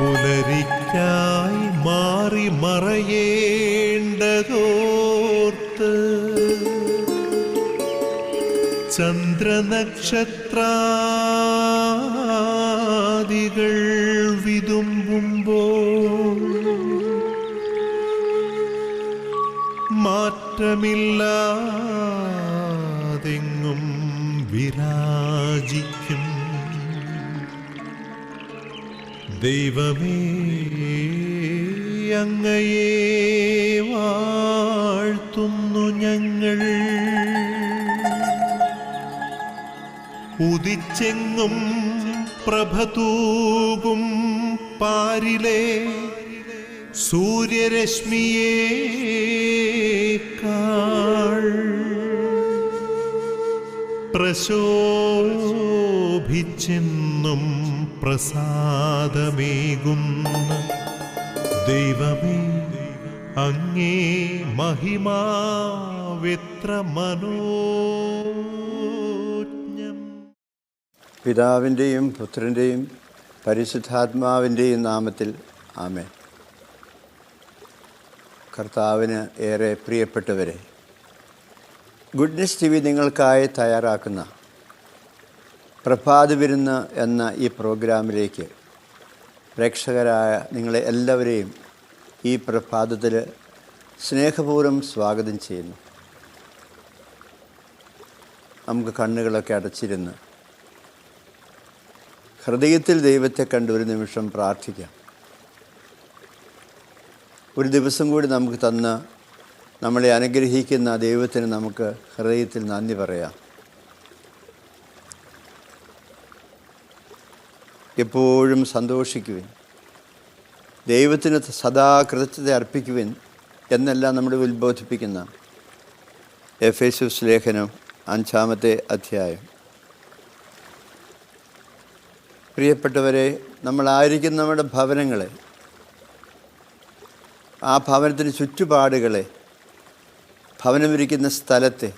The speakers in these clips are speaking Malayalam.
പുലരിക്കായി മാറി മറയേണ്ടതോർത്ത് ചന്ദ്രനക്ഷത്രാദികൾ വിതുമ്പുമ്പോൾ മാറ്റമില്ലാതെങ്ങും വിരാജിക്കും ദൈവമേ, അങ്ങയെ വാഴ്ത്തുന്നു ഞങ്ങൾ. ഉദിച്ചെങ്ങും പ്രഭതൂകും പാരിലെ സൂര്യരശ്മിയേക്കാൾ പ്രശോഭിച്ചെന്നും പ്രസാദമേകുന്ന ദൈവമേ, അങ്ങേ മഹിമാവെത്ര മനോജ്ഞം. പിതാവിൻ്റെയും പുത്രൻ്റെയും പരിശുദ്ധാത്മാവിൻ്റെയും നാമത്തിൽ ആമേൻ. കർത്താവിന് ഏറെ പ്രിയപ്പെട്ടവരെ, ഗുഡ്നെസ് ടി വി നിങ്ങൾക്കായി തയ്യാറാക്കുന്ന പ്രഭാത വിരുന്ന് എന്ന ഈ പ്രോഗ്രാമിലേക്ക് പ്രേക്ഷകരായ നിങ്ങളെ എല്ലാവരെയും ഈ പ്രഭാതത്തിൽ സ്നേഹപൂർവ്വം സ്വാഗതം ചെയ്യുന്നു. നമുക്ക് കണ്ണുകളൊക്കെ അടച്ചിരുന്ന് ഹൃദയത്തിൽ ദൈവത്തെ കണ്ട് ഒരു നിമിഷം പ്രാർത്ഥിക്കാം. ഒരു ദിവസം കൂടി നമുക്ക് തന്ന് നമ്മളെ അനുഗ്രഹിക്കുന്ന ദൈവത്തിന് നമുക്ക് ഹൃദയത്തിൽ നന്ദി പറയാം. എപ്പോഴും സന്തോഷിക്കുവിൻ, ദൈവത്തിന് സദാ കൃതജ്ഞത അർപ്പിക്കുവിൻ എന്നെല്ലാം നമ്മളെ ഉത്ബോധിപ്പിക്കുന്ന എഫേസ്യസ് ലേഖനം 5-ാമത്തെ അധ്യായം. പ്രിയപ്പെട്ടവരെ, നമ്മളായിരിക്കുന്ന നമ്മുടെ ഭവനങ്ങളെ, ആ ഭവനത്തിന് ചുറ്റുപാടുകളെ, ഭവനമിരിക്കുന്ന സ്ഥലത്തെ,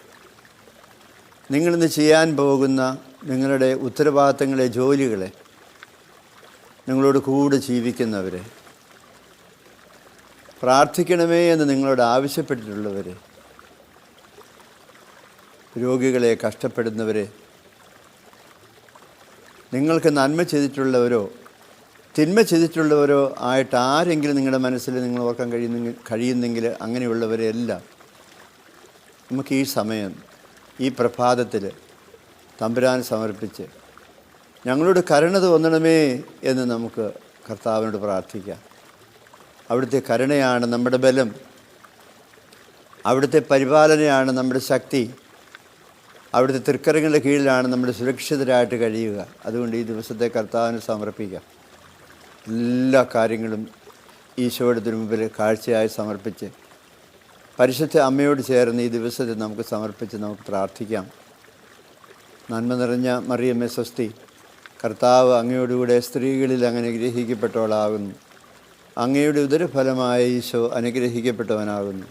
നിങ്ങളിന്ന് ചെയ്യാൻ പോകുന്ന നിങ്ങളുടെ ഉത്തരവാദിത്തങ്ങളെ, ജോലികളെ, നിങ്ങളോട് കൂടെ ജീവിക്കുന്നവരെ, പ്രാർത്ഥിക്കണമേ എന്ന് നിങ്ങളോട് ആവശ്യപ്പെട്ടിട്ടുള്ളവരെ, രോഗികളെ, കഷ്ടപ്പെടുന്നവരെ, നിങ്ങൾക്ക് നന്മ ചെയ്തിട്ടുള്ളവരോ തിന്മ ചെയ്തിട്ടുള്ളവരോ ആയിട്ട് ആരെങ്കിലും നിങ്ങളുടെ മനസ്സിൽ നിങ്ങൾ ഓർക്കാൻ കഴിയുന്നെങ്കിൽ അങ്ങനെയുള്ളവരെ എല്ലാം നമുക്ക് ഈ സമയം, ഈ പ്രഭാതത്തിൽ തമ്പുരാന് സമർപ്പിച്ച് ഞങ്ങളോട് കരുണ തോന്നണമേ എന്ന് നമുക്ക് കർത്താവിനോട് പ്രാർത്ഥിക്കാം. അവിടുത്തെ കരുണയാണ് നമ്മുടെ ബലം, അവിടുത്തെ പരിപാലനയാണ് നമ്മുടെ ശക്തി, അവിടുത്തെ തൃക്കരങ്ങളുടെ കീഴിലാണ് നമ്മൾ സുരക്ഷിതരായിട്ട് കഴിയുക. അതുകൊണ്ട് ഈ ദിവസത്തെ കർത്താവിന് സമർപ്പിക്കാം. എല്ലാ കാര്യങ്ങളും ഈശോയുടെ മുമ്പിൽ കാഴ്ചയായി സമർപ്പിച്ച് പരിശുദ്ധ അമ്മയോട് ചേർന്ന് ഈ ദിവസത്തെ നമുക്ക് സമർപ്പിച്ച് നമുക്ക് പ്രാർത്ഥിക്കാം. നന്മ നിറഞ്ഞ മറിയമ്മേ സ്വസ്തി, കർത്താവ് അങ്ങയോടുകൂടെ സ്ത്രീകളിൽ അങ്ങ് അനുഗ്രഹിക്കപ്പെട്ടവളാകുന്നു. അങ്ങയുടെ ഉദരഫലമായ ഈശോ അനുഗ്രഹിക്കപ്പെട്ടവനാകുന്നു.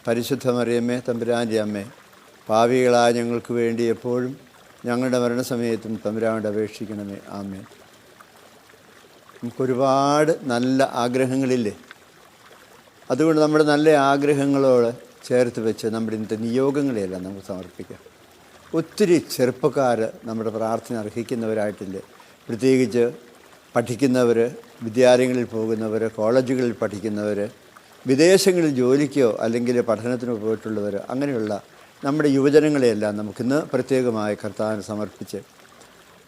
പരിശുദ്ധ മറിയമ്മേ, തമ്പുരാൻ്റെ അമ്മേ, പാപികളായ ഞങ്ങൾക്ക് വേണ്ടി എപ്പോഴും ഞങ്ങളുടെ മരണസമയത്തും തമ്പുരാനോട് അപേക്ഷിക്കണമേ. ആമേൻ. നമുക്കൊരുപാട് നല്ല ആഗ്രഹങ്ങളില്ലേ? അതുകൊണ്ട് നമ്മുടെ നല്ല ആഗ്രഹങ്ങളോട് ചേർത്ത് വെച്ച് നമ്മുടെ ഇന്നത്തെ നിയോഗങ്ങളെയെല്ലാം നമുക്ക് സമർപ്പിക്കാം. ഒത്തിരി ചെറുപ്പക്കാർ നമ്മുടെ പ്രാർത്ഥന അർഹിക്കുന്നവരായിട്ടില്ലേ? പ്രത്യേകിച്ച് പഠിക്കുന്നവർ, വിദ്യാലയങ്ങളിൽ പോകുന്നവർ, കോളേജുകളിൽ പഠിക്കുന്നവർ, വിദേശങ്ങളിൽ ജോലിക്കോ അല്ലെങ്കിൽ പഠനത്തിനോ പോയിട്ടുള്ളവർ, അങ്ങനെയുള്ള നമ്മുടെ യുവജനങ്ങളെയെല്ലാം നമുക്കിന്ന് പ്രത്യേകമായി കർത്താവിന് സമർപ്പിച്ച്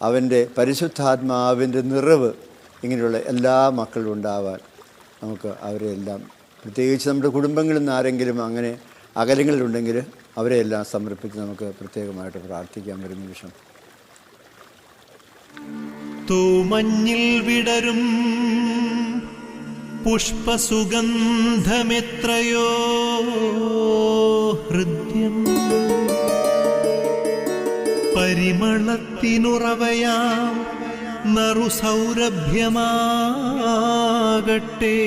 അവൻ്റെ പരിശുദ്ധാത്മാവിൻ്റെ നിറവ് ഇങ്ങനെയുള്ള എല്ലാ മക്കളും ഉണ്ടാവാൻ നമുക്ക് അവരെല്ലാം പ്രത്യേകിച്ച് നമ്മുടെ കുടുംബങ്ങളിൽ നിന്ന് ആരെങ്കിലും അങ്ങനെ അകലങ്ങളിലുണ്ടെങ്കിൽ അവരെയെല്ലാം സമർപ്പിച്ച് നമുക്ക് പ്രത്യേകമായിട്ട് പ്രാർത്ഥിക്കാം ഒരു നിമിഷം. തൂമഞ്ഞിൽ വിടരും പുഷ്പസുഗന്ധമെത്രയോ ഹൃദ്യം, പരിമളത്തിനുറവയാം നറുസൗരഭ്യമാകട്ടെ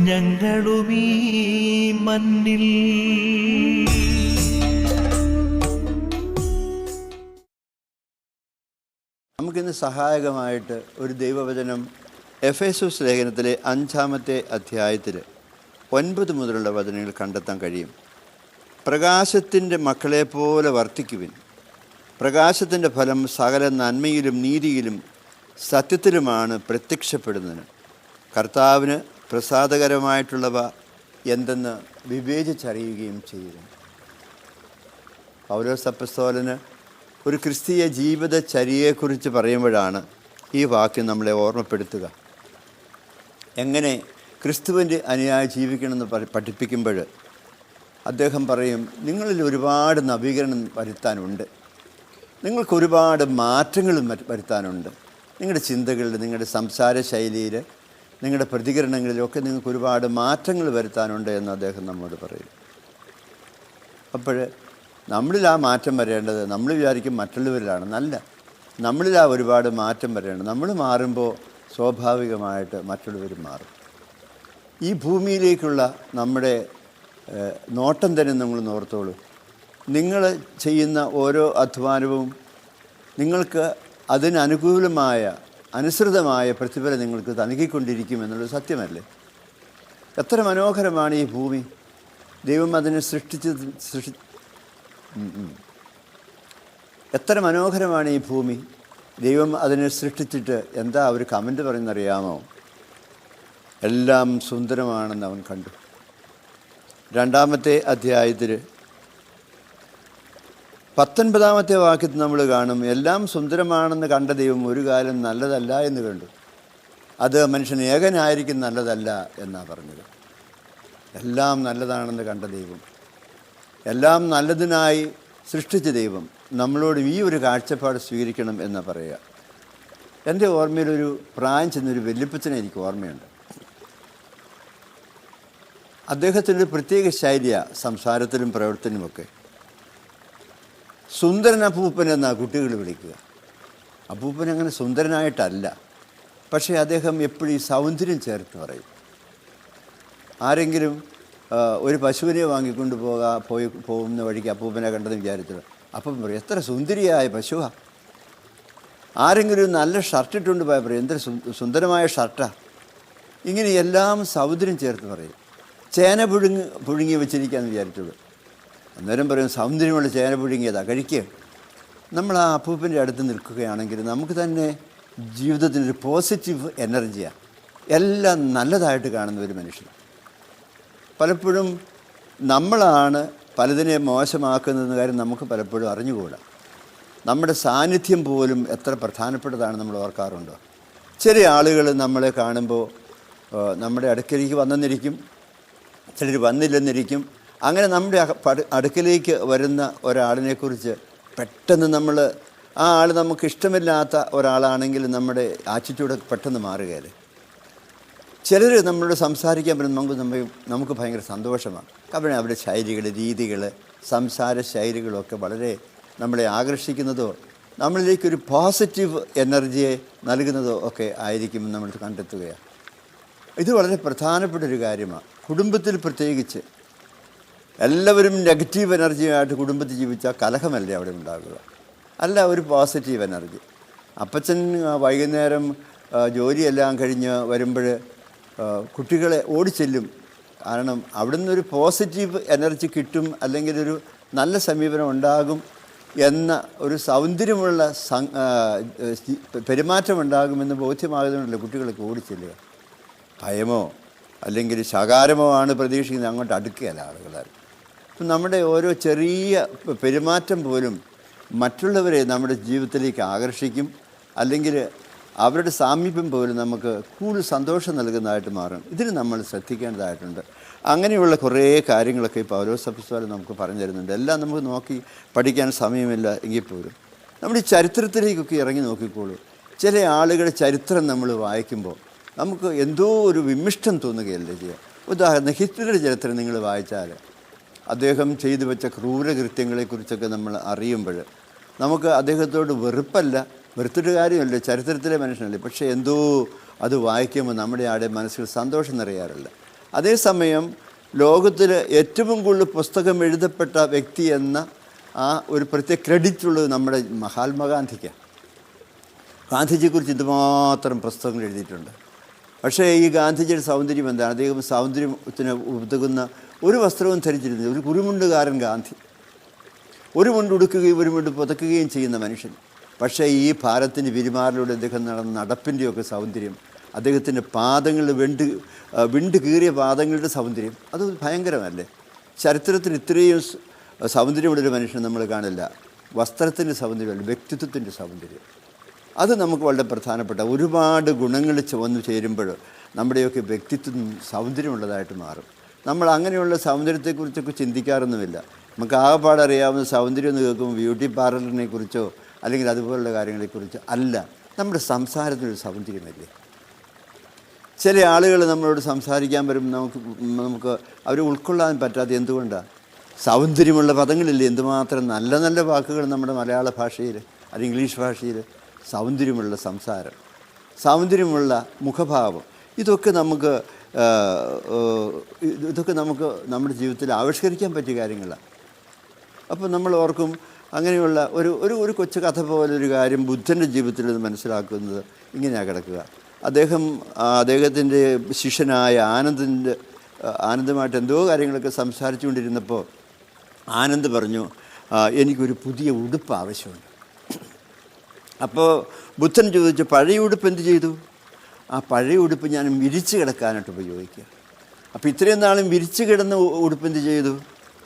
ഞങ്ങളുമീ മണ്ണിൽ. നമുക്കിന്ന് സഹായകമായിട്ട് ഒരു ദൈവവചനം എഫേസോസ് ലേഖനത്തിലെ 5-ാമത്തെ അധ്യായത്തിൽ 9 മുതലുള്ള വചനങ്ങൾ കണ്ടെത്താൻ കഴിയും. പ്രകാശത്തിൻ്റെ മക്കളെപ്പോലെ വർത്തിക്കുവിൻ, പ്രകാശത്തിൻ്റെ ഫലം സകല നന്മയിലും നീതിയിലും സത്യത്തിലുമാണ് പ്രത്യക്ഷപ്പെടുന്നതിന്, കർത്താവിന് പ്രസാദകരമായിട്ടുള്ളവ എന്തെന്ന് വിവേചിച്ചറിയുകയും ചെയ്യുന്നു. പൗലോസ് അപ്പോസ്തലന് ഒരു ക്രിസ്തീയ ജീവിതചര്യയെക്കുറിച്ച് പറയുമ്പോഴാണ് ഈ വാക്യം നമ്മളെ ഓർമ്മപ്പെടുത്തുക. എങ്ങനെ ക്രിസ്തുവിൻ്റെ അനുയായി ജീവിക്കണമെന്ന് പഠിപ്പിക്കുമ്പോൾ അദ്ദേഹം പറയും, നിങ്ങളിൽ ഒരുപാട് നവീകരണം വരുത്താനുണ്ട്, നിങ്ങൾക്ക് ഒരുപാട് മാറ്റങ്ങളും വരുത്താനുണ്ട്. നിങ്ങളുടെ ചിന്തകളിൽ, നിങ്ങളുടെ സംസാര ശൈലിയിൽ, നിങ്ങളുടെ പ്രതികരണങ്ങളിലൊക്കെ നിങ്ങൾക്ക് ഒരുപാട് മാറ്റങ്ങൾ വരുത്താനുണ്ട് എന്ന് അദ്ദേഹം നമ്മോട് പറയും. അപ്പോൾ നമ്മളിൽ ആ മാറ്റം വരേണ്ടത്, നമ്മൾ വിചാരിക്കും മറ്റുള്ളവരിലാണ്, നല്ല നമ്മളിൽ ആ ഒരുപാട് മാറ്റം വരേണ്ടത്. നമ്മൾ മാറുമ്പോൾ സ്വാഭാവികമായിട്ട് മറ്റുള്ളവരും മാറും. ഈ ഭൂമിയിലേക്കുള്ള നമ്മുടെ നോട്ടം തന്നെ നമ്മൾ ഓർത്തോളൂ. നിങ്ങൾ ചെയ്യുന്ന ഓരോ അധ്വാനവും നിങ്ങൾക്ക് അതിനനുകൂലമായ അനുസൃതമായ പ്രതിഫലം നിങ്ങൾക്ക് നൽകിക്കൊണ്ടിരിക്കും എന്നുള്ളത് സത്യമല്ലേ? എത്ര മനോഹരമാണ് ഈ ഭൂമി. ദൈവം അതിനെ എത്ര മനോഹരമാണ് ഈ ഭൂമി. ദൈവം അതിനെ സൃഷ്ടിച്ചിട്ട് എന്താ ഒരു കമൻറ്റ് പറയുന്നറിയാമോ? എല്ലാം സുന്ദരമാണെന്ന് അവൻ കണ്ടു. 2-ാമത്തെ അധ്യായത്തിൽ 19-ാമത്തെ വാക്യത്തിൽ നമ്മൾ കാണും, എല്ലാം സുന്ദരമാണെന്ന് കണ്ട ദൈവം ഒരു കാലം നല്ലതല്ല എന്ന് കണ്ടു. അത് മനുഷ്യൻ ഏകനായിരിക്കും നല്ലതല്ല എന്നാണ് പറഞ്ഞത്. എല്ലാം നല്ലതാണെന്ന് കണ്ട ദൈവം, എല്ലാം നല്ലതിനായി സൃഷ്ടിച്ച ദൈവം നമ്മളോട് ഈ ഒരു കാഴ്ചപ്പാട് സ്വീകരിക്കണം എന്ന് പറയുക. എൻ്റെ ഓർമ്മയിലൊരു പ്രായം ചെന്നൊരു വല്യപ്പച്ചനെ എനിക്ക് ഓർമ്മയുണ്ട്. അദ്ദേഹത്തിൻ്റെ ഒരു പ്രത്യേക ശൈലിയാണ് സംസാരത്തിലും പ്രവർത്തനവുമൊക്കെ. സുന്ദരൻ അപ്പൂപ്പൻ എന്നാണ് കുട്ടികൾ വിളിക്കുക. അപ്പൂപ്പൻ അങ്ങനെ സുന്ദരനായിട്ടല്ല, പക്ഷേ അദ്ദേഹം എപ്പോഴും ഈ സൗന്ദര്യം ചേർത്ത് പറയും. ആരെങ്കിലും ഒരു പശുവിനെ വാങ്ങിക്കൊണ്ട് പോകുന്ന വഴിക്ക് അപ്പൂപ്പനെ കണ്ടെന്ന് വിചാരിച്ചത്, അപ്പം പറയും എത്ര സുന്ദരിയായ പശുവാ. ആരെങ്കിലും ഒരു നല്ല ഷർട്ട് ഇട്ടുകൊണ്ട് പോയാൽ പറയും എന്തൊരു സുന്ദരമായ ഷർട്ടാണ്. ഇങ്ങനെ എല്ലാം സൗന്ദര്യം ചേർത്ത് പറയും. ചേന പുഴുങ്ങി വെച്ചിരിക്കാമെന്ന് വിചാരിച്ചുള്ളൂ. അന്നേരം പറയും സൗന്ദര്യമുള്ള ചേന പുഴുങ്ങിയതാ, കഴിക്കുക. നമ്മൾ ആ അപ്പൂപ്പൻ്റെ അടുത്ത് നിൽക്കുകയാണെങ്കിൽ നമുക്ക് തന്നെ ജീവിതത്തിനൊരു പോസിറ്റീവ് എനർജിയാണ്. എല്ലാം നല്ലതായിട്ട് കാണുന്ന ഒരു മനുഷ്യൻ. പലപ്പോഴും നമ്മളാണ് പലതിനെ മോശമാക്കുന്നതെന്ന കാര്യം നമുക്ക് പലപ്പോഴും അറിഞ്ഞുകൂടാ. നമ്മുടെ സാന്നിധ്യം പോലും എത്ര പ്രധാനപ്പെട്ടതാണ് നമ്മൾ ഓർക്കാറുണ്ടോ? ചില ആളുകൾ നമ്മളെ കാണുമ്പോൾ നമ്മുടെ അടുക്കലേക്ക് വന്നെന്നിരിക്കും, ചിലർ വന്നില്ലെന്നിരിക്കും. അങ്ങനെ നമ്മുടെ അടുക്കലേക്ക് വരുന്ന ഒരാളിനെക്കുറിച്ച് പെട്ടെന്ന് നമ്മൾ ആ ആൾ നമുക്ക് ഇഷ്ടമില്ലാത്ത ഒരാളാണെങ്കിൽ നമ്മുടെ ആറ്റിറ്റ്യൂഡ് പെട്ടെന്ന് മാറുകയല്ലേ. ചിലർ നമ്മളോട് സംസാരിക്കാൻ പറ്റുന്ന നമുക്ക് ഭയങ്കര സന്തോഷമാണ്. കാരണം അവരുടെ ശൈലികൾ, രീതികൾ, സംസാര ശൈലികളൊക്കെ വളരെ നമ്മളെ ആകർഷിക്കുന്നതോ നമ്മളിലേക്കൊരു പോസിറ്റീവ് എനർജിയെ നൽകുന്നതോ ഒക്കെ ആയിരിക്കും നമ്മൾ കണ്ടെത്തുകയാണ്. ഇത് വളരെ പ്രധാനപ്പെട്ടൊരു കാര്യമാണ്. കുടുംബത്തിൽ പ്രത്യേകിച്ച് എല്ലാവരും നെഗറ്റീവ് എനർജിയായിട്ട് കുടുംബത്തിൽ ജീവിച്ചാൽ കലഹമല്ലേ അവിടെ ഉണ്ടാകുക, അല്ല ഒരു പോസിറ്റീവ് എനർജി. അപ്പച്ചൻ വൈകുന്നേരം ജോലിയെല്ലാം കഴിഞ്ഞ് വരുമ്പോൾ കുട്ടികളെ ഓടിച്ചെല്ലും. കാരണം അവിടെ നിന്നൊരു പോസിറ്റീവ് എനർജി കിട്ടും, അല്ലെങ്കിൽ ഒരു നല്ല സമീപനം ഉണ്ടാകും എന്ന ഒരു സൗന്ദര്യമുള്ള പെരുമാറ്റമുണ്ടാകുമെന്ന് ബോധ്യമാകുന്നതുകൊണ്ടല്ലോ കുട്ടികളൊക്കെ ഓടിച്ചെല്ലുക. ഭയമോ അല്ലെങ്കിൽ ശകാരമോ ആണ് പ്രതീക്ഷിക്കുന്നത്, അങ്ങോട്ട് അടുക്കുകയല്ല ആളുകളാൽ. അപ്പം നമ്മുടെ ഓരോ ചെറിയ പെരുമാറ്റം പോലും മറ്റുള്ളവരെ നമ്മുടെ ജീവിതത്തിലേക്ക് ആകർഷിക്കും, അല്ലെങ്കിൽ അവരുടെ സാമീപ്യം പോലും നമുക്ക് കൂടുതൽ സന്തോഷം നൽകുന്നതായിട്ട് മാറും. ഇതിന് നമ്മൾ ശ്രദ്ധിക്കേണ്ടതായിട്ടുണ്ട്. അങ്ങനെയുള്ള കുറേ കാര്യങ്ങളൊക്കെ ഈ പൗലോസ് അപ്പോസ്തലൻ നമുക്ക് പറഞ്ഞു തരുന്നുണ്ട്. എല്ലാം നമുക്ക് നോക്കി പഠിക്കാൻ സമയമില്ല എങ്കിൽ പോലും നമ്മുടെ ഈ ചരിത്രത്തിലേക്കൊക്കെ ഇറങ്ങി നോക്കിക്കോളൂ. ചില ആളുകളുടെ ചരിത്രം നമ്മൾ വായിക്കുമ്പോൾ നമുക്ക് എന്തോ ഒരു വിമിഷ്ടം തോന്നുകയല്ലേ ചെയ്യുക. ഉദാഹരണം ഹിറ്റ്ലറുടെ ചരിത്രം നിങ്ങൾ വായിച്ചാൽ അദ്ദേഹം ചെയ്തു വെച്ച ക്രൂരകൃത്യങ്ങളെക്കുറിച്ചൊക്കെ നമ്മൾ അറിയുമ്പോൾ നമുക്ക് അദ്ദേഹത്തോട് വെറുപ്പല്ല, വെറുത്തിട്ട് കാര്യമല്ല, ചരിത്രത്തിലെ മനുഷ്യനല്ലേ. പക്ഷേ എന്തോ അത് വായിക്കുമ്പോൾ നമ്മുടെ ആടെ മനസ്സിൽ സന്തോഷം നിറയാറില്ല. അതേസമയം ലോകത്തിൽ ഏറ്റവും കൂടുതൽ പുസ്തകം എഴുതപ്പെട്ട വ്യക്തി എന്ന ആ ഒരു പ്രത്യേക ക്രെഡിറ്റ് ഉള്ളത് നമ്മുടെ മഹാത്മാഗാന്ധിക്കാണ്. ഗാന്ധിജിയെക്കുറിച്ച് ഇതുമാത്രം പുസ്തകങ്ങൾ എഴുതിയിട്ടുണ്ട്. പക്ഷേ ഈ ഗാന്ധിജിയുടെ സൗന്ദര്യം എന്താണ്? അദ്ദേഹം സൗന്ദര്യത്തിന് ഉതകുന്ന ഒരു വസ്ത്രവും ധരിച്ചിരുന്നത് ഒരു കുരുമുണ്ടുകാരൻ ഗാന്ധി. ഒരു മുണ്ട് ഉടുക്കുകയും ഒരു മുണ്ട് പുതക്കുകയും ചെയ്യുന്ന മനുഷ്യൻ. പക്ഷേ ഈ ഭാരത്തിൻ്റെ പെരുമാറിലൂടെ അദ്ദേഹം നടന്ന നടപ്പിൻ്റെയൊക്കെ സൗന്ദര്യം, അദ്ദേഹത്തിൻ്റെ പാദങ്ങൾ വിണ്ട് കീറിയ പാദങ്ങളുടെ സൗന്ദര്യം, അത് ഭയങ്കരമല്ലേ. ചരിത്രത്തിൽ ഇത്രയും സൗന്ദര്യമുള്ളൊരു മനുഷ്യൻ നമ്മൾ കാണില്ല. വസ്ത്രത്തിൻ്റെ സൗന്ദര്യമല്ല, വ്യക്തിത്വത്തിൻ്റെ സൗന്ദര്യം. അത് നമുക്ക് വളരെ പ്രധാനപ്പെട്ട ഒരുപാട് ഗുണങ്ങൾ വന്നു ചേരുമ്പോൾ നമ്മുടെയൊക്കെ വ്യക്തിത്വം സൗന്ദര്യമുള്ളതായിട്ട് മാറും. നമ്മൾ അങ്ങനെയുള്ള സൗന്ദര്യത്തെക്കുറിച്ചൊക്കെ ചിന്തിക്കാറൊന്നുമില്ല. നമുക്ക് ആകെപ്പാടെ അറിയാവുന്ന സൗന്ദര്യം എന്ന് കേൾക്കുമ്പോൾ ബ്യൂട്ടി പാർലറിനെ കുറിച്ചോ അല്ലെങ്കിൽ അതുപോലുള്ള കാര്യങ്ങളെക്കുറിച്ചോ അല്ല. നമ്മുടെ സംസാരത്തിനൊരു സൗന്ദര്യമല്ലേ. ചില ആളുകൾ നമ്മളോട് സംസാരിക്കാൻ വരുമ്പോൾ നമുക്ക് അവരെ ഉൾക്കൊള്ളാൻ പറ്റാതെ എന്തുകൊണ്ടാണ്? സൗന്ദര്യമുള്ള പദങ്ങളില്ലേ, എന്തുമാത്രം നല്ല നല്ല വാക്കുകൾ നമ്മുടെ മലയാള ഭാഷയിൽ അല്ലെങ്കിൽ ഇംഗ്ലീഷ് ഭാഷയിൽ. സൗന്ദര്യമുള്ള സംസാരം, സൗന്ദര്യമുള്ള മുഖഭാവം, ഇതൊക്കെ നമുക്ക് നമ്മുടെ ജീവിതത്തിൽ ആവിഷ്കരിക്കാൻ പറ്റിയ കാര്യങ്ങളാണ്. അപ്പോൾ നമ്മൾ ഓർക്കും അങ്ങനെയുള്ള ഒരു കൊച്ചു കഥ പോലെ ഒരു കാര്യം ബുദ്ധൻ്റെ ജീവിതത്തിൽ നിന്ന് മനസ്സിലാക്കുന്നത് ഇങ്ങനെയാണ് കിടക്കുക. അദ്ദേഹത്തിൻ്റെ ശിഷ്യനായ ആനന്ദുമായിട്ട് എന്തോ കാര്യങ്ങളൊക്കെ സംസാരിച്ചുകൊണ്ടിരുന്നപ്പോൾ ആനന്ദ് പറഞ്ഞു, എനിക്കൊരു പുതിയ ഉടുപ്പ് ആവശ്യമുണ്ട്. അപ്പോൾ ബുദ്ധൻ ചോദിച്ചു, പഴയ ഉടുപ്പ് എന്ത് ചെയ്തു? ആ പഴയ ഉടുപ്പ് ഞാൻ വിരിച്ച് കിടക്കാനായിട്ട് ഉപയോഗിക്കുക. അപ്പോൾ ഇത്രയും നാളും വിരിച്ച് കിടന്ന ഉടുപ്പ് എന്ത് ചെയ്തു?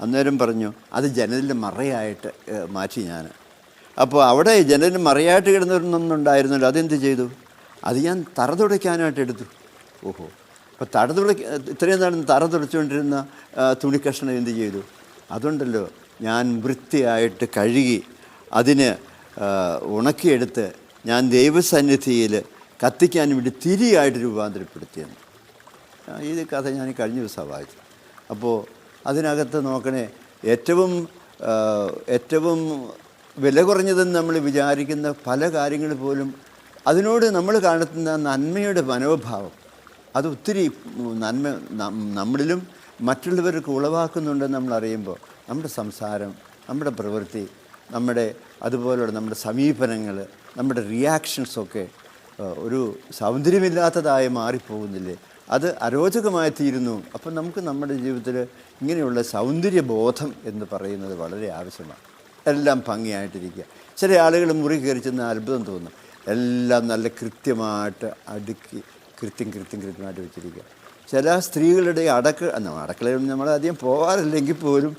അന്നേരം പറഞ്ഞു, അത് ജനലിൻ്റെ മറയായിട്ട് മാറ്റി ഞാൻ. അപ്പോൾ അവിടെ ജനലിന് മറയായിട്ട് കിടന്നൊന്നുണ്ടായിരുന്നല്ലോ, അതെന്ത് ചെയ്തു? അത് ഞാൻ തറ തുടയ്ക്കാനായിട്ട് എടുത്തു. ഓഹോ, അപ്പോൾ ഇത്രയും നാളും തറ തുടച്ചുകൊണ്ടിരുന്ന തുണിക്കഷ്ണം എന്ത് ചെയ്തു? അതുണ്ടല്ലോ, ഞാൻ വൃത്തിയായിട്ട് കഴുകി അതിന് ഉണക്കിയെടുത്ത് ഞാൻ ദൈവസന്നിധിയിൽ കത്തിക്കാൻ വേണ്ടി തിരിയായിട്ട് രൂപാന്തരപ്പെടുത്തിയെന്ന്. ഈ കഥ ഞാൻ കഴിഞ്ഞ ദിവസം വായിച്ചു. അപ്പോൾ അതിനകത്ത് നോക്കണേ, ഏറ്റവും വില കുറഞ്ഞതെന്ന് നമ്മൾ വിചാരിക്കുന്ന പല കാര്യങ്ങൾ പോലും അതിനോട് നമ്മൾ കാണുന്ന നന്മയുടെ മനോഭാവം, അത് ഒത്തിരി നന്മ നമ്മളിലും മറ്റുള്ളവർക്ക് ഉളവാക്കുന്നുണ്ടെന്ന് നമ്മൾ അറിയുമ്പോൾ നമ്മുടെ സംസാരം, നമ്മുടെ പ്രവൃത്തി, അതുപോലുള്ള നമ്മുടെ സമീപനങ്ങൾ, നമ്മുടെ റിയാക്ഷൻസൊക്കെ ഒരു സൗന്ദര്യമില്ലാത്തതായി മാറിപ്പോകുന്നില്ലേ? അത് അരോചകമായി തീരുന്നു. അപ്പം നമുക്ക് നമ്മുടെ ജീവിതത്തിൽ ഇങ്ങനെയുള്ള സൗന്ദര്യബോധം എന്ന് പറയുന്നത് വളരെ ആവശ്യമാണ്. എല്ലാം ഭംഗിയായിട്ടിരിക്കുക. ചില ആളുകൾ മുറി കയറി ചെന്ന് അത്ഭുതം തോന്നും. എല്ലാം നല്ല കൃത്യമായിട്ട് അടുക്കി കൃത്യമായിട്ട് വെച്ചിരിക്കുക. ചില സ്ത്രീകളുടെ അടുക്കളയിൽ നമ്മൾ അധികം പോകാറില്ലെങ്കിൽ പോലും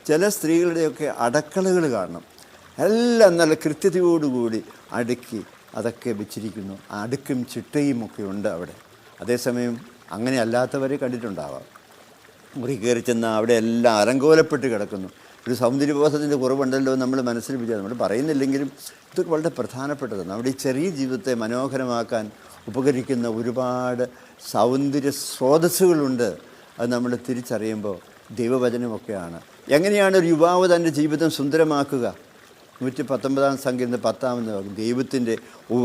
ചില സ്ത്രീകളുടെയൊക്കെ അടുക്കളകൾ കാണണം. എല്ലാം നല്ല കൃത്യതയോടുകൂടി അടുക്കി അതൊക്കെ വെച്ചിരിക്കുന്നു. അടുക്കും ചിട്ടയും ഒക്കെ ഉണ്ട് അവിടെ. അതേസമയം അങ്ങനെ അല്ലാത്തവരെ കണ്ടിട്ടുണ്ടാവാം. മുറി കയറി ചെന്നാൽ അവിടെ എല്ലാം അലങ്കോലപ്പെട്ട് കിടക്കുന്നു. ഒരു സൗന്ദര്യബോധത്തിൻ്റെ കുറവുണ്ടല്ലോ നമ്മൾ മനസ്സിൽ വിചാരിച്ചു. നമ്മൾ പറയുന്നില്ലെങ്കിലും ഇതൊക്കെ വളരെ പ്രധാനപ്പെട്ടതാണ്. നമ്മുടെ ഈ ചെറിയ ജീവിതത്തെ മനോഹരമാക്കാൻ ഉപകരിക്കുന്ന ഒരുപാട് സൗന്ദര്യ സ്രോതസ്സുകളുണ്ട്. അത് നമ്മൾ തിരിച്ചറിയുമ്പോൾ ദൈവവചനമൊക്കെയാണ്. എങ്ങനെയാണ് ഒരു യുവാവ് തൻ്റെ ജീവിതം സുന്ദരമാക്കുക? 119 സംഖ്യയുടെ 10-ാമത് ഭാഗം ദൈവത്തിൻ്റെ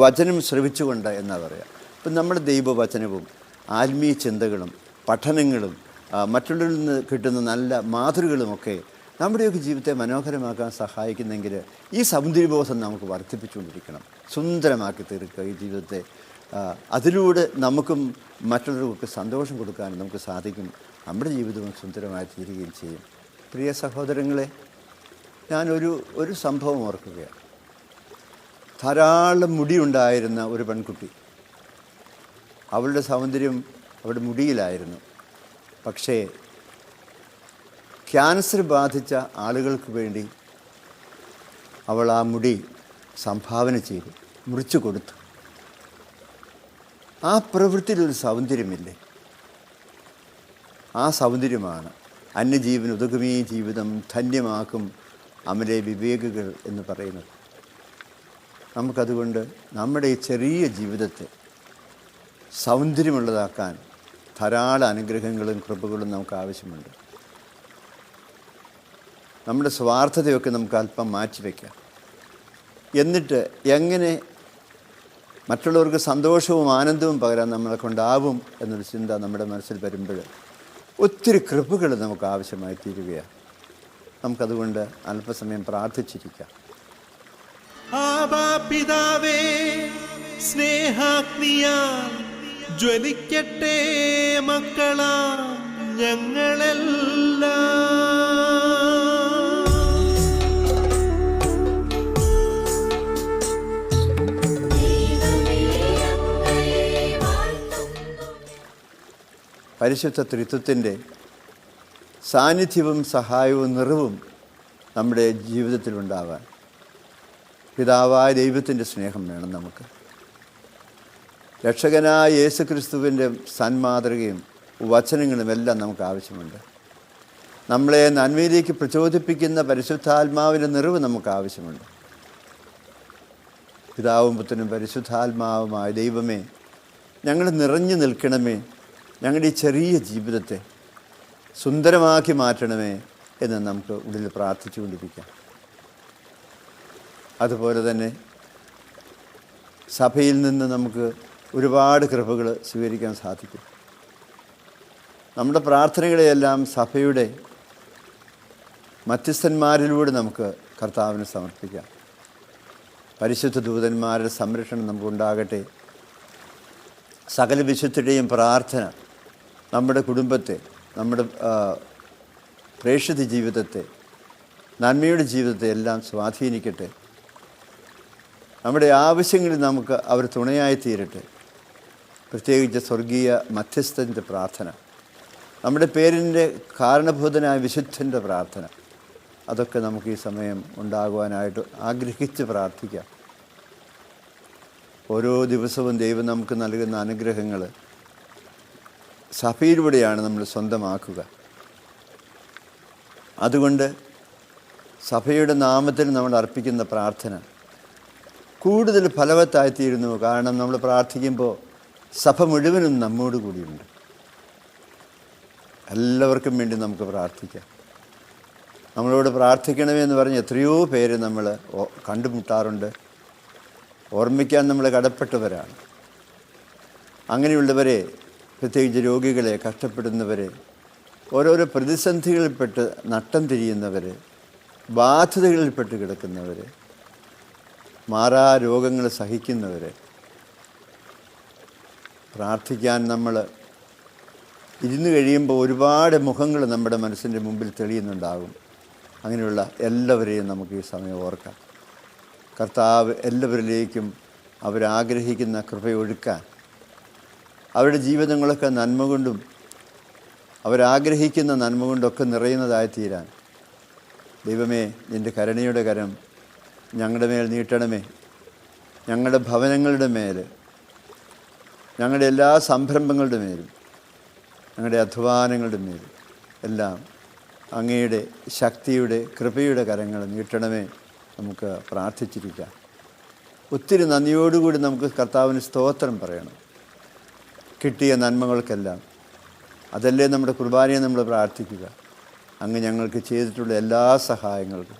വചനം ശ്രവിച്ചുകൊണ്ട് എന്നാണ് പറയുക. ഇപ്പം നമ്മുടെ ദൈവവചനവും ആത്മീയ ചിന്തകളും പഠനങ്ങളും മറ്റുള്ളവരിൽ നിന്ന് കിട്ടുന്ന നല്ല മാതൃകളുമൊക്കെ നമ്മുടെയൊക്കെ ജീവിതത്തെ മനോഹരമാക്കാൻ സഹായിക്കുന്നെങ്കിൽ ഈ സൗന്ദര്യബോധം നമുക്ക് വർദ്ധിപ്പിച്ചുകൊണ്ടിരിക്കണം. സുന്ദരമാക്കി തീർക്കുക ഈ ജീവിതത്തെ. അതിലൂടെ നമുക്കും മറ്റുള്ളവർക്കൊക്കെ സന്തോഷം കൊടുക്കാൻ നമുക്ക് സാധിക്കും. നമ്മുടെ ജീവിതവും സുന്ദരമായി തീരുകയും ചെയ്യും. പ്രിയ സഹോദരങ്ങളെ, ഞാനൊരു സംഭവം ഓർക്കുകയാണ്. ധാരാളം മുടിയുണ്ടായിരുന്ന ഒരു പെൺകുട്ടി. അവളുടെ സൗന്ദര്യം അവളുടെ മുടിയിലായിരുന്നു. പക്ഷേ ക്യാൻസർ ബാധിച്ച ആളുകൾക്ക് വേണ്ടി അവൾ ആ മുടി സംഭാവന ചെയ്തു, മുറിച്ചു കൊടുത്തു. ആ പ്രവൃത്തിയിലൊരു സൗന്ദര്യമില്ലേ? ആ സൗന്ദര്യമാണ് അന്യജീവൻ ഉതകുമീ ജീവിതം ധന്യമാക്കും അമലെ വിവേകികൾ എന്ന് പറയുന്നത്. നമുക്കതുകൊണ്ട് നമ്മുടെ ഈ ചെറിയ ജീവിതത്തെ സൗന്ദര്യമുള്ളതാക്കാൻ ധാരാളം അനുഗ്രഹങ്ങളും കൃപകളും നമുക്ക് ആവശ്യമുണ്ട്. നമ്മുടെ സ്വാർത്ഥതയൊക്കെ നമുക്ക് അല്പം മാറ്റിവെക്കാം. എന്നിട്ട് എങ്ങനെ മറ്റുള്ളവർക്ക് സന്തോഷവും ആനന്ദവും പകരാൻ നമ്മളെ കൊണ്ടാവും എന്നൊരു ചിന്ത നമ്മുടെ മനസ്സിൽ വരുമ്പോൾ ഒത്തിരി കൃപകൾ നമുക്ക് ആവശ്യമായി തീരുകയാണ്. നമുക്കതുകൊണ്ട് അല്പസമയം പ്രാർത്ഥിച്ചിരിക്കാം. ആബാ പിതാവേ, സ്നേഹാഗ്നിയാൽ ജ്വലിക്കട്ടെ മക്കളാം ഞങ്ങളെല്ലാം. പരിശുദ്ധ ത്രിത്വത്തിൻ്റെ സാന്നിധ്യവും സഹായവും നിറവും നമ്മുടെ ജീവിതത്തിലുണ്ടാവാൻ പിതാവായ ദൈവത്തിൻ്റെ സ്നേഹം വേണം നമുക്ക്. രക്ഷകനായ യേശു ക്രിസ്തുവിൻ്റെ സന്മാതൃകയും വചനങ്ങളും എല്ലാം നമുക്ക് ആവശ്യമുണ്ട്. നമ്മളെ നന്മയിലേക്ക് പ്രചോദിപ്പിക്കുന്ന പരിശുദ്ധാത്മാവിൻ്റെ നിറവ് നമുക്ക് ആവശ്യമുണ്ട്. പിതാവും പുത്രനും പരിശുദ്ധാത്മാവുമായ ദൈവമേ, ഞങ്ങൾ നിറഞ്ഞു നിൽക്കണമേ, ഞങ്ങളുടെ ഈ ചെറിയ ജീവിതത്തെ സുന്ദരമാക്കി മാറ്റണമേ എന്ന് നമുക്ക് ഉള്ളിൽ പ്രാർത്ഥിച്ചുകൊണ്ടിരിക്കാം. അതുപോലെ തന്നെ സഭയിൽ നിന്ന് നമുക്ക് ഒരുപാട് കൃപകൾ സ്വീകരിക്കാൻ സാധിക്കും. നമ്മുടെ പ്രാർത്ഥനകളെയെല്ലാം സഭയുടെ മധ്യസ്ഥന്മാരിലൂടെ നമുക്ക് കർത്താവിന് സമർപ്പിക്കാം. പരിശുദ്ധ ദൂതന്മാരുടെ സംരക്ഷണം നമുക്കുണ്ടാകട്ടെ. സകല വിശുദ്ധരുടെയും പ്രാർത്ഥന നമ്മുടെ കുടുംബത്തെ, നമ്മുടെ പ്രേക്ഷിത ജീവിതത്തെ, നന്മയുടെ ജീവിതത്തെ എല്ലാം സ്വാധീനിക്കട്ടെ. നമ്മുടെ ആവശ്യങ്ങളിൽ നമുക്ക് അവർ തുണയായി തീരട്ടെ. പ്രത്യേകിച്ച് സ്വർഗീയ മധ്യസ്ഥൻ്റെ പ്രാർത്ഥന, നമ്മുടെ പേരിൻ്റെ കാരണഭൂതനായ വിശുദ്ധൻ്റെ പ്രാർത്ഥന, അതൊക്കെ നമുക്ക് ഈ സമയം ഉണ്ടാകുവാനായിട്ട് ആഗ്രഹിച്ച് പ്രാർത്ഥിക്കാം. ഓരോ ദിവസവും ദൈവം നമുക്ക് നൽകുന്ന അനുഗ്രഹങ്ങൾ സഭയിലൂടെയാണ് നമ്മൾ സ്വന്തമാക്കുക. അതുകൊണ്ട് സഭയുടെ നാമത്തിൽ നമ്മൾ അർപ്പിക്കുന്ന പ്രാർത്ഥന കൂടുതൽ ഫലവത്തായിത്തീരുന്നു. കാരണം നമ്മൾ പ്രാർത്ഥിക്കുമ്പോൾ സഭ മുഴുവനും നമ്മോട് കൂടിയുണ്ട്. എല്ലാവർക്കും വേണ്ടി നമുക്ക് പ്രാർത്ഥിക്കാം. നമ്മളോട് പ്രാർത്ഥിക്കണമെന്ന് പറഞ്ഞ് എത്രയോ പേര് നമ്മൾ കണ്ടുമുട്ടാറുണ്ട്. ഓർമ്മിക്കാൻ നമ്മൾ കടപ്പെട്ടവരാണ്. അങ്ങനെയുള്ളവരെ, പ്രത്യേകിച്ച് രോഗികളെ, കഷ്ടപ്പെടുന്നവരെ, ഓരോരോ പ്രതിസന്ധികളിൽപ്പെട്ട് നട്ടം തിരിയുന്നവർ, ബാധ്യതകളിൽപ്പെട്ട് കിടക്കുന്നവർ, മാറാ രോഗങ്ങൾ സഹിക്കുന്നവർ, പ്രാർത്ഥിക്കാൻ നമ്മൾ ഇരുന്ന് കഴിയുമ്പോൾ ഒരുപാട് മുഖങ്ങൾ നമ്മുടെ മനസ്സിൻ്റെ മുമ്പിൽ തെളിയുന്നുണ്ടാകും. അങ്ങനെയുള്ള എല്ലാവരെയും നമുക്ക് ഈ സമയം ഓർക്കാം. കർത്താവ് എല്ലാവരിലേക്കും അവരാഗ്രഹിക്കുന്ന കൃപയൊഴുക്കാൻ, അവരുടെ ജീവിതങ്ങളൊക്കെ നന്മ കൊണ്ടും അവരാഗ്രഹിക്കുന്ന നന്മ കൊണ്ടൊക്കെ നിറയുന്നതായി തീരാൻ ദൈവമേ, നിൻ്റെ കരുണയുടെ കരം ഞങ്ങളുടെ മേൽ നീട്ടണമേ. ഞങ്ങളുടെ ഭവനങ്ങളുടെ മേൽ, ഞങ്ങളുടെ എല്ലാ സംരംഭങ്ങളുടെ മേലും, ഞങ്ങളുടെ അധ്വാനങ്ങളുടെ മേലും എല്ലാം അങ്ങയുടെ ശക്തിയുടെ കൃപയുടെ കരങ്ങൾ നീട്ടണമേ. നമുക്ക് പ്രാർത്ഥിച്ചിരിക്കാം. ഒത്തിരി നന്ദിയോടുകൂടി നമുക്ക് കർത്താവിന് സ്തോത്രം പറയണം. കിട്ടിയ നന്മകൾക്കെല്ലാം അതല്ലേ നമ്മുടെ കുർബാനയെ നമ്മൾ പ്രാർത്ഥിക്കുക. അങ്ങ് ഞങ്ങൾക്ക് ചെയ്തിട്ടുള്ള എല്ലാ സഹായങ്ങൾക്കും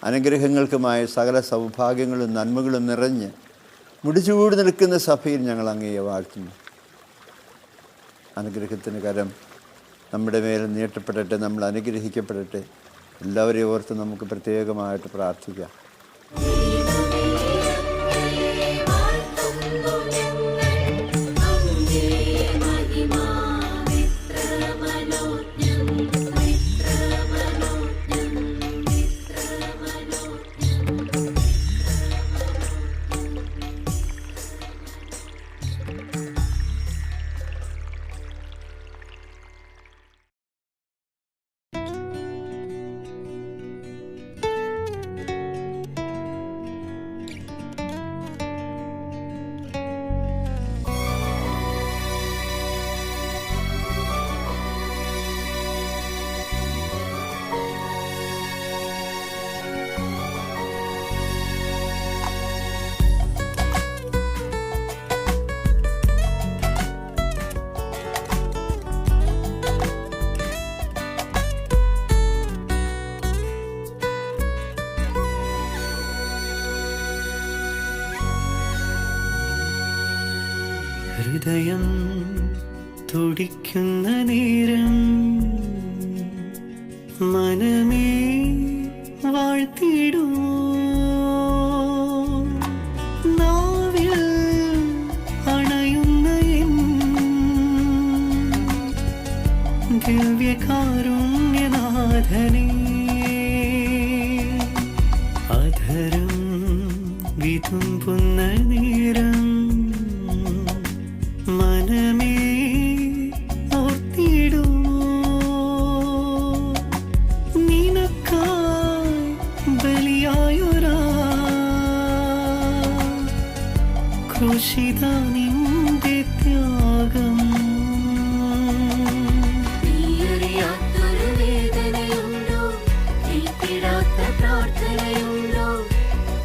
അനുഗ്രഹങ്ങൾക്കുമായ സകല സൗഭാഗ്യങ്ങളും നന്മകളും നിറഞ്ഞ് മുടിചൂടി നിൽക്കുന്ന സഭയിൽ ഞങ്ങൾ അങ്ങയെ വാഴ്ത്തുന്നു. അനുഗ്രഹത്തിന് കരം നമ്മുടെ മേൽ നീട്ടപ്പെടട്ടെ, നമ്മൾ അനുഗ്രഹിക്കപ്പെടട്ടെ. എല്ലാവരെയും ഓർത്ത് നമുക്ക് പ്രത്യേകമായിട്ട് പ്രാർത്ഥിക്കാം. ഹൃദയം തുടിക്കുന്ന നേരം മനമേ വാഴ്ത്തിടുമോ നാവിൽ അണയുന്ന എൻ ദിവ്യകാരുണ്യനാഥനേ അധരം വിതുമ്പുന്ന നേരം മനമേ ഓർത്തിടുമോ നിനക്കായി ബലിയായൊരാ ക്രൂശിത നിന്റെ ത്യാഗം നീയറിയാത്തൊരു വേദനയുണ്ടോ കേട്ടിടാത്ത പ്രാർത്ഥനയുണ്ടോ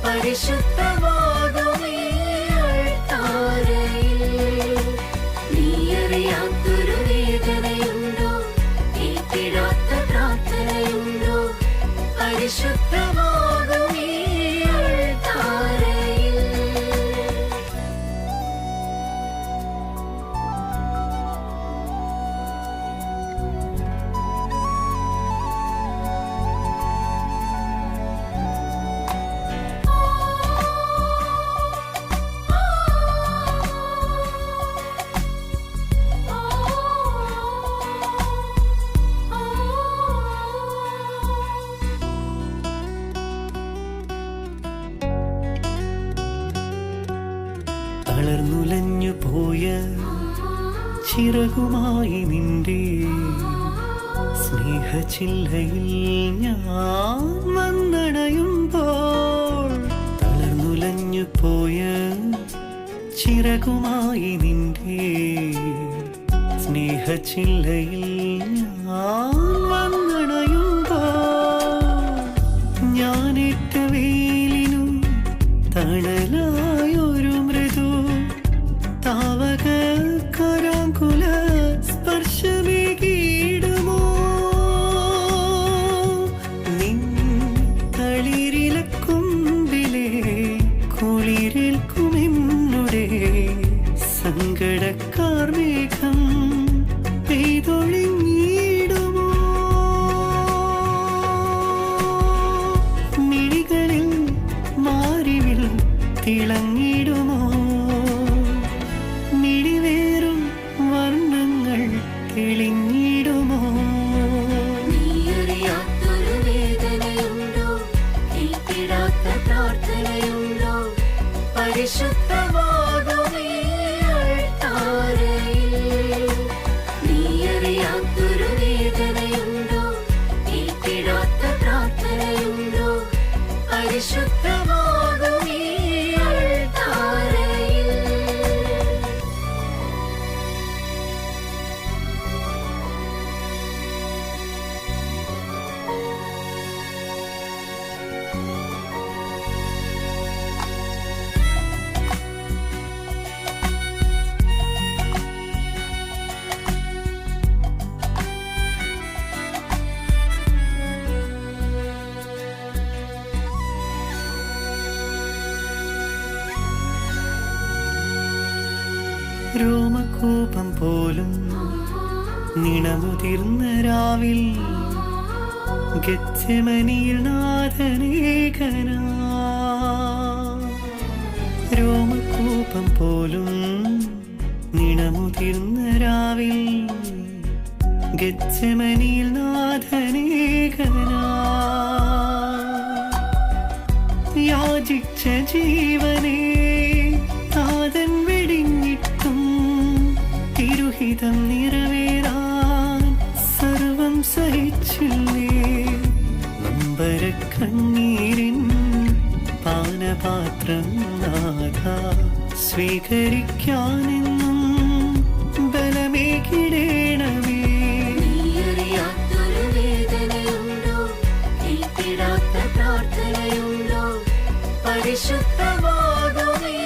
പരിശുദ്ധമാകുമേ അൾത്താരയിൽ നീയറിയാത്തൊരു വേദനയുണ്ടോ കേട്ടിടാത്ത പ്രാർത്ഥനയുണ്ടോ പരിശുദ്ധമാകുമേ അൾത്താരയിൽ തളർന്നുലഞ്ഞു പോയ ചിറകുമായി നിന്റെ സ്നേഹചില്ലയിൽ ഞാൻ വന്നണയുമ്പോൾ തളർന്നുലഞ്ഞു പോയ ചിറകുമായി നിന്റെ സ്നേഹചില്ലയിൽ ഞാൻ വന്നണയുമ്പോൾ ഞാനേറ്റ വെയിലിനു തണലായൊരു മൃദു താവക കരാകുല സ്പർശമേകിടുമോ നിൻ തളിരിലെ കൊമ്പിലെ കുളിരേൽക്കുമെന്നുടെ സങ്കടക്കാർമേഘം പെയ്തൊഴിഞ്ഞിടുമോ മിഴികളിൽ മാറിവിൽ തിളങ്ങിടുമോ മിഴിവേറും വർണ്ണങ്ങൾ തെളിഞ്ഞിടുമോ നീയറിയാത്തൊരു വേദനയുണ്ടോ കേട്ടിടാത്ത പ്രാർത്ഥനയുണ്ടോ പരിശുദ്ധമാകുമേ അൾത്താരയിൽ നീയറിയാത്തൊരു വേദനയുണ്ടോ കേട്ടിടാത്ത പ്രാർത്ഥനയുണ്ടോ പരിശുദ്ധമാകുമേ അൾത്താരയിൽ രോമകൂപം പോലും നിണമുതിർന്ന രാവിൽ ഗെത്സെമനിയിൽ നാഥനേകനാ രോമകൂപം പോലും നിണമുതിർന്ന രാവിൽ ഗെത്സെമനിയിൽ നാഥനേകനാ യാചിച്ച ജീവനെ താതൻ വെടിഞ്ഞിട്ടും തിരുഹിതം നിറവേറാൻ സർവം സഹിച്ചില്ലേ നമ്പര കണ്ണീരിൻ പാനപാത്രം നാഥ സ്വീകരിക്കാനെന്നും ബലമേകിടേണമേ നീയറിയാത്തൊരു വേദനയുണ്ടോ കേട്ടിടാത്ത പ്രാർത്ഥനയുണ്ടോ പരിശുദ്ധമാകുമേ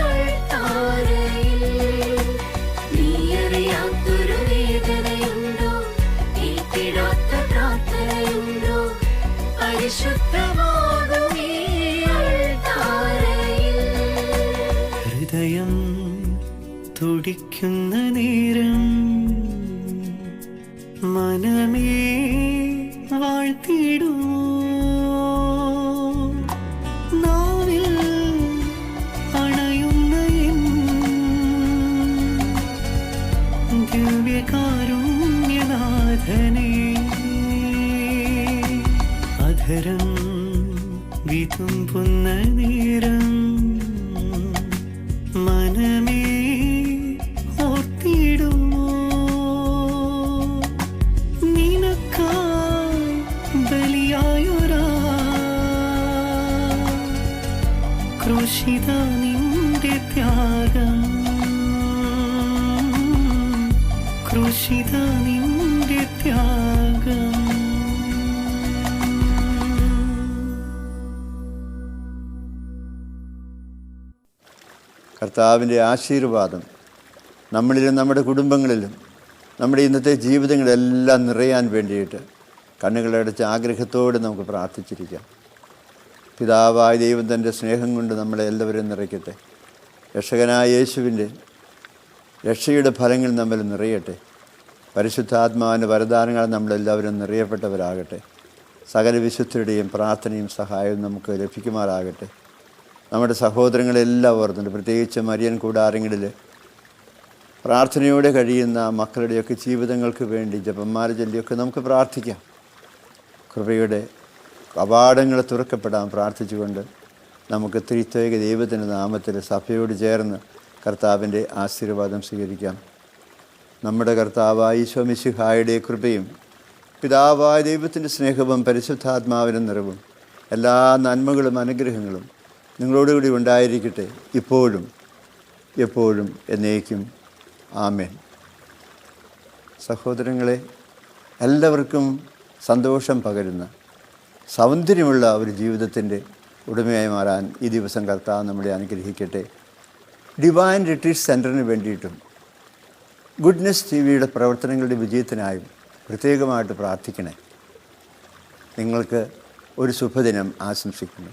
അൾത്താരയിൽ നീയറിയാത്തൊരു വേദനയുണ്ടോ കേട്ടിടാത്ത പ്രാർത്ഥനയുണ്ടോ പരിശുദ്ധമാകുമേ അൾത്താരയിൽ ഹൃദയം തുടി തുടിക്കുന്ന നേരം മനമേ വാഴ്ത്തിടുമോ നാവിൽ അണയുന്ന എൻ ദിവ്യകാരുണ്യനാഥനേ അധരം വിതുമ്പുന്ന നേരം മനമേ ഓർത്തിടുമോ നിനക്കായി ബലിയായൊരാ ക്രൂശിത നിന്റെ ത്യാഗം ക്രൂശിത നിന്റെ ത്യാഗം കർത്താവിൻ്റെ ആശീർവാദം നമ്മളിലും നമ്മുടെ കുടുംബങ്ങളിലും നമ്മുടെ ഇന്നത്തെ ജീവിതങ്ങളെല്ലാം നിറയാൻ വേണ്ടിയിട്ട് കണ്ണുകളടച്ച് ആഗ്രഹത്തോടെ നമുക്ക് പ്രാർത്ഥിച്ചിരിക്കാം. പിതാവായ ദൈവം തൻ്റെ സ്നേഹം കൊണ്ട് നമ്മളെ എല്ലാവരും നിറയ്ക്കട്ടെ. രക്ഷകനായ യേശുവിൻ്റെ രക്ഷയുടെ ഫലങ്ങൾ നമ്മൾ നിറയട്ടെ. പരിശുദ്ധാത്മാവിൻ്റെ വരദാനങ്ങൾ നമ്മളെല്ലാവരും നിറയപ്പെട്ടവരാകട്ടെ. സകല വിശുദ്ധരുടെയും പ്രാർത്ഥനയും സഹായവും നമുക്ക് ലഭിക്കുമാറാകട്ടെ. നമ്മുടെ സഹോദരങ്ങളെല്ലാം ഓർത്തുണ്ട്, പ്രത്യേകിച്ച് മരിയൻ കൂടാരങ്ങളിൽ പ്രാർത്ഥനയോടെ കഴിയുന്ന മക്കളുടെയൊക്കെ ജീവിതങ്ങൾക്ക് വേണ്ടി ജപമാല ചൊല്ലിയൊക്കെ നമുക്ക് പ്രാർത്ഥിക്കാം. കൃപയുടെ കവാടങ്ങൾ തുറക്കപ്പെടാൻ പ്രാർത്ഥിച്ചുകൊണ്ട് നമുക്ക് ത്രിത്വൈക ദൈവത്തിൻ്റെ നാമത്തിൽ സഭയോട് ചേർന്ന് കർത്താവിൻ്റെ ആശീർവാദം സ്വീകരിക്കാം. നമ്മുടെ കർത്താവായ ഈശോ മിശിഹായുടെ കൃപയും പിതാവായ ദൈവത്തിൻ്റെ സ്നേഹവും പരിശുദ്ധാത്മാവിൻ്റെ നിറവും എല്ലാ നന്മകളും അനുഗ്രഹങ്ങളും നിങ്ങളോടുകൂടി ഉണ്ടായിരിക്കട്ടെ, ഇപ്പോഴും എപ്പോഴും എന്നേക്കും. ആമേൻ. സഹോദരങ്ങളെ, എല്ലാവർക്കും സന്തോഷം പകരുന്ന സൗന്ദര്യമുള്ള ഒരു ജീവിതത്തിൻ്റെ ഉടമയായി മാറാൻ ഈ ദിവസം കർത്താവ് നമ്മളെ അനുഗ്രഹിക്കട്ടെ. ഡിവൈൻ റിട്രീറ്റ് സെൻറ്ററിന് വേണ്ടിയിട്ടും ഗുഡ്നെസ് ടിവിയുടെ പ്രവർത്തനങ്ങളുടെ വിജയത്തിനായും പ്രത്യേകമായിട്ട് പ്രാർത്ഥിക്കണേ. നിങ്ങൾക്ക് ഒരു ശുഭദിനം ആശംസിക്കുന്നു.